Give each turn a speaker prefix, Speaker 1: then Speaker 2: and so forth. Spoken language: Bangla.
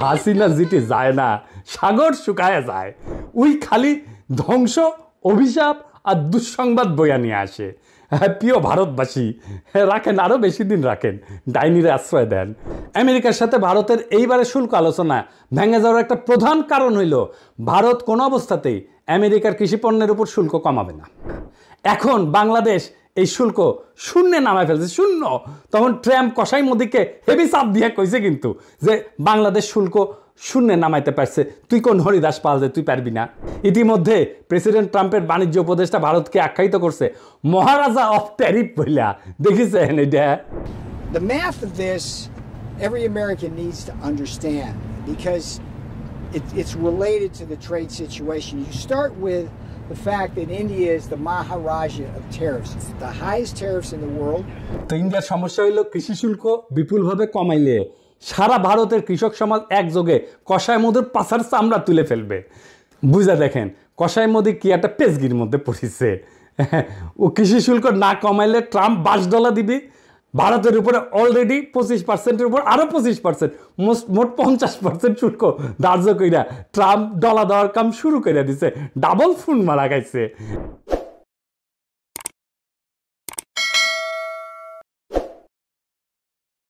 Speaker 1: হাসিনা জিতে যায় না, সাগর শুকায় যায়। ওই খালি ধ্বংস, অভিশাপ আর দুঃসংবাদ বইয়া নিয়ে আসে। হ্যাঁ, প্রিয় ভারতবাসী, রাখেন, আরও বেশি দিন রাখেন, ডাইনিরে আশ্রয় দেন। আমেরিকার সাথে ভারতের এইবারে শুল্ক আলোচনা ভেঙে যাওয়ার একটা প্রধান কারণ হইল ভারত কোনো অবস্থাতেই আমেরিকার কৃষিপণ্যের উপর শুল্ক কমাবে না। এখন বাংলাদেশ এই শুল্ক শূন্যে নামায় ফেলছে, শূন্য। তখন ট্রাম্প কসাই মোদিকে হেভি চাপ দিয়ে কইছে কিন্তু যে বাংলাদেশ শুল্ক শূন্যে নামাইতে পারছে, তুই কোন হরিদাস পাল যে তুই পারবি না। ইতিমধ্যে প্রেসিডেন্ট ট্রাম্পের বাণিজ্য উপদেষ্টা ভারতকে আখ্যায়িত করছে মহারাজা অফ ট্যারিফ বইলা। দেখিছেন এটা?
Speaker 2: The math of this, every American needs to understand because it's related to the trade situation. You start with the fact that India is the Maharaja of tariffs. It's the highest tariffs in the world.
Speaker 1: তো ইন্ডিয়ার সমস্যা হইল কৃষি শুল্ক বিপুলভাবে কমাইলে সারা ভারতের কৃষক সমাজ একযোগে কসাই মোদির পাছার চামড়া তুলে ফেলবে। বুঝা দেখেন কসাই মোদি কি একটা পেজগির মধ্যে পড়েছে। ও কৃষি শুল্ক না কমাইলে ট্রাম্প $20 দিবি। ভারতের উপরে অলরেডি 25%-এর উপর আরও 25%, মোট 50% শুল্ক ধার্য কইরা ট্রাম্প ডলা দেওয়ার কাম শুরু করে দিছে। ডাবল ফোন মারা গাইছে।